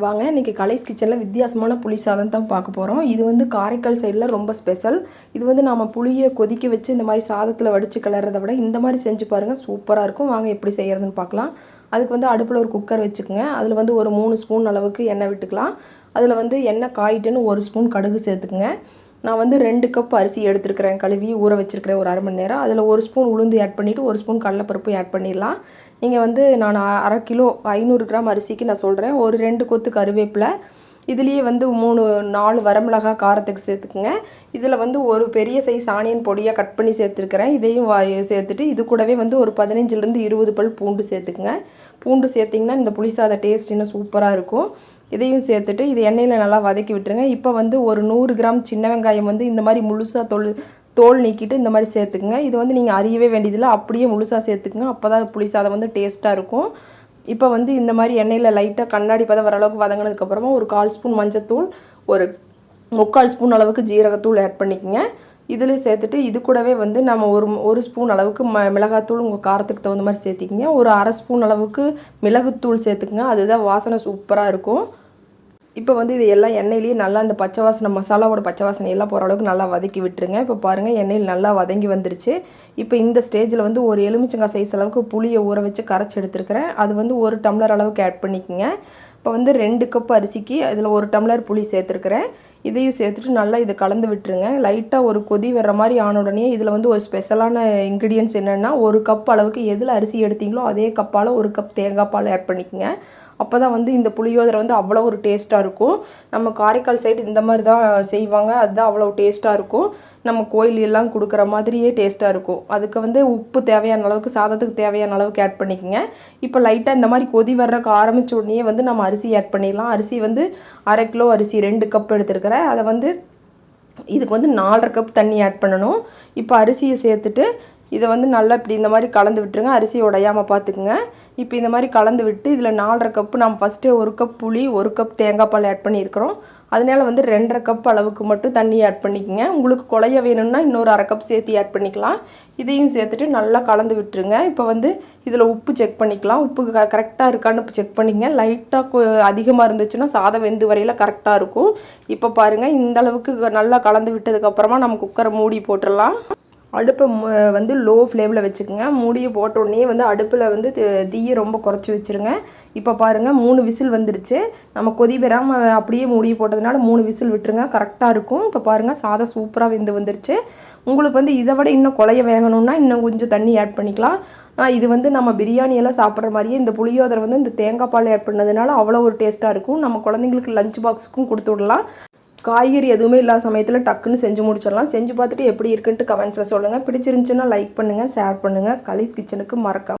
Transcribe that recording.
வாங்க இன்றைக்கி கலைஸ் கிச்சனில் வித்தியாசமான புளி சாதம் தான் பார்க்க போகிறோம். இது வந்து காரைக்கால் சைடில் ரொம்ப ஸ்பெஷல். இது வந்து நம்ம புளியை கொதிக்க வச்சு இந்த மாதிரி சாதத்தில் வடித்து கிளறதை விட இந்த மாதிரி செஞ்சு பாருங்கள், சூப்பராக இருக்கும். வாங்க எப்படி செய்கிறதுன்னு பார்க்கலாம். அதுக்கு வந்து அடுப்பில் ஒரு குக்கர் வச்சுக்கோங்க. அதில் வந்து ஒரு 3 ஸ்பூன் அளவுக்கு எண்ணெய் விட்டுக்கலாம். அதில் வந்து எண்ணெய் காயிட்டுன்னு 1 ஸ்பூன் கடுகு சேர்த்துக்குங்க. நான் வந்து 2 கப் அரிசி எடுத்துருக்கிறேன், கழுவி ஊற வச்சுருக்கிறேன் ஒரு அரை மணி நேரம். அதில் 1 ஸ்பூன் உளுந்து ஆட் பண்ணிவிட்டு 1 ஸ்பூன் கடலைப்பருப்பு ஆட் பண்ணிடலாம். நீங்கள் வந்து நான் அரை கிலோ 500 கிராம் அரிசிக்கு நான் சொல்கிறேன். ஒரு 2 கொத்து கருவேப்பிலை, இதுலேயே வந்து 4 வரமிளகா காரத்துக்கு சேர்த்துக்குங்க. இதில் வந்து ஒரு பெரிய சைஸ் ஆனியன் பொடியாக கட் பண்ணி சேர்த்துருக்கிறேன். இதையும் சேர்த்துட்டு இது கூடவே வந்து ஒரு 15லேருந்து 20 பல் பூண்டு சேர்த்துக்குங்க. பூண்டு சேர்த்திங்கன்னா இந்த புளிசாத டேஸ்ட் இன்னும் சூப்பராக இருக்கும். இதையும் சேர்த்துட்டு இது எண்ணெயில் நல்லா வதக்கி விட்டுருங்க. இப்போ வந்து ஒரு 100 கிராம் சின்ன வெங்காயம் வந்து இந்த மாதிரி முழுசாக தோல் நீக்கிட்டு இந்த மாதிரி சேர்த்துக்குங்க. இது வந்து நீங்கள் அறியவே வேண்டியதில்லை, அப்படியே முழுசாக சேர்த்துக்குங்க. அப்போ தான் புளி சாதம் வந்து டேஸ்ட்டாக இருக்கும். இப்போ வந்து இந்த மாதிரி எண்ணெயில் லைட்டாக கண்ணாடி பதம் வர அளவுக்கு வதங்கினதுக்கப்புறமா ஒரு 1/4 ஸ்பூன் மஞ்சத்தூள், ஒரு 3/4 ஸ்பூன் அளவுக்கு ஜீரகத்தூள் ஆட் பண்ணிக்கோங்க. இதில் சேர்த்துட்டு இது கூடவே வந்து நம்ம ஒரு ஸ்பூன் அளவுக்கு மிளகாத்தூள் உங்கள் காரத்துக்கு தகுந்த மாதிரி சேர்த்திக்கிங்க. ஒரு அரை ஸ்பூன் அளவுக்கு மிளகுத்தூள் சேர்த்துக்குங்க. அதுதான் வாசனை சூப்பராக இருக்கும். இப்போ வந்து இது எல்லாம் எண்ணெயிலேயே நல்லா இந்த பச்சை வாசனை, மசாலாவோட பச்சை வாசனை எல்லாம் போகிற அளவுக்கு நல்லா வதக்கி விட்டுருங்க. இப்போ பாருங்கள் எண்ணெயில் நல்லா வதங்கி வந்துருச்சு. இப்போ இந்த ஸ்டேஜில் வந்து ஒரு எலுமிச்சங்காய் சைஸ் அளவுக்கு புளியை ஊற வச்சு கரைச்சி எடுத்துருக்கிறேன். அது வந்து 1 டம்ளர் அளவுக்கு ஆட் பண்ணிக்கோங்க. இப்போ வந்து 2 கப் அரிசிக்கு அதில் 1 டம்ளர் புளி சேர்த்துருக்கிறேன். இதையும் சேர்த்துட்டு நல்லா இதை கலந்து விட்டுருங்க. லைட்டாக ஒரு கொதி வர்ற மாதிரி ஆன உடனே இதில் வந்து ஒரு ஸ்பெஷலான இன்க்ரீடியன்ஸ் என்னென்னா, 1 கப் அளவுக்கு எதில் அரிசி எடுத்தீங்களோ அதே கப்பால் 1 கப் தேங்காய் பால் ஆட் பண்ணிக்கோங்க. அப்போ தான் வந்து இந்த புளியோதரை வந்து அவ்வளோ ஒரு டேஸ்ட்டாக இருக்கும். நம்ம காரைக்கால் சைடு இந்த மாதிரி தான் செய்வாங்க, அதுதான் அவ்வளோ டேஸ்ட்டாக இருக்கும். நம்ம கோயிலெல்லாம் கொடுக்குற மாதிரியே டேஸ்ட்டாக இருக்கும். அதுக்கு வந்து உப்பு தேவையான அளவுக்கு, சாதத்துக்கு தேவையான அளவுக்கு ஆட் பண்ணிக்கோங்க. இப்போ லைட்டாக இந்த மாதிரி கொதி வர்றதுக்கு ஆரம்பித்த உடனே வந்து நம்ம அரிசி ஆட் பண்ணிடலாம். அரிசி வந்து அரை கிலோ அரிசி 2 கப் எடுத்துருக்கிறேன். அதை வந்து இதுக்கு வந்து 4.5 கப் தண்ணி ஆட் பண்ணணும். இப்போ அரிசியை சேர்த்துட்டு இதை வந்து நல்லா இப்படி இந்த மாதிரி கலந்து விட்டுருங்க. அரிசி உடையாமல் பார்த்துக்குங்க. இப்போ இந்த மாதிரி கலந்து விட்டு இதில் 4.5 கப்பு நம்ம ஃபஸ்ட்டே 1 கப் புளி 1 கப் தேங்காய் பால் ஆட் பண்ணியிருக்கிறோம். அதனால் வந்து 2.5 கப் அளவுக்கு மட்டும் தண்ணி ஆட் பண்ணிக்கோங்க. உங்களுக்கு குழைய வேணும்னா இன்னொரு அரை கப் சேர்த்து ஆட் பண்ணிக்கலாம். இதையும் சேர்த்துட்டு நல்லா கலந்து விட்டுருங்க. இப்போ வந்து இதில் உப்பு செக் பண்ணிக்கலாம். உப்பு கரெக்டாக இருக்கான்னு செக் பண்ணிக்கங்க. லைட்டாக அதிகமாக இருந்துச்சுன்னா சாதம் வெந்து வரையில் கரெக்டாக இருக்கும். இப்போ பாருங்கள், இந்த அளவுக்கு நல்லா கலந்து விட்டதுக்கப்புறமா நம்ம குக்கரை மூடி போட்டுடலாம். அடுப்பை வந்து லோ ஃப்ளேமில் வச்சுக்கோங்க. மூடியை போட்ட உடனே வந்து அடுப்பில் வந்து தீயை ரொம்ப குறைச்சி வச்சுருங்க. இப்போ பாருங்கள் 3 விசில் வந்துருச்சு. நம்ம கொதி பெறாமல் அப்படியே மூடி போட்டதுனால 3 விசில் விட்டுருங்க, கரெக்டாக இருக்கும். இப்போ பாருங்கள் சாதம் சூப்பராக வெந்து வந்துருச்சு. உங்களுக்கு வந்து இதை விட இன்னும் குழைய வேகணும்னா இன்னும் கொஞ்சம் தண்ணி ஆட் பண்ணிக்கலாம். இது வந்து நம்ம பிரியாணியெல்லாம் சாப்பிட்ற மாதிரியே இந்த புளியோதரை வந்து இந்த தேங்காய் பால் ஆட் பண்ணதுனால அவ்வளோ ஒரு டேஸ்ட்டாக இருக்கும். நம்ம குழந்தைங்களுக்கு லஞ்ச் பாக்ஸுக்கும் கொடுத்து விடலாம். காய்கறி எதுவுமே இல்லாத சமயத்தில் டக்குன்னு செஞ்சு முடிச்சிடலாம். செஞ்சு பார்த்துட்டு எப்படி இருக்குன்ட்டு கமெண்ட்ஸில் சொல்லுங்கள். பிடிச்சிருந்துச்சுன்னா லைக் பண்ணுங்கள், ஷேர் பண்ணுங்கள். கலைஸ் கிச்சனுக்கு மறக்காம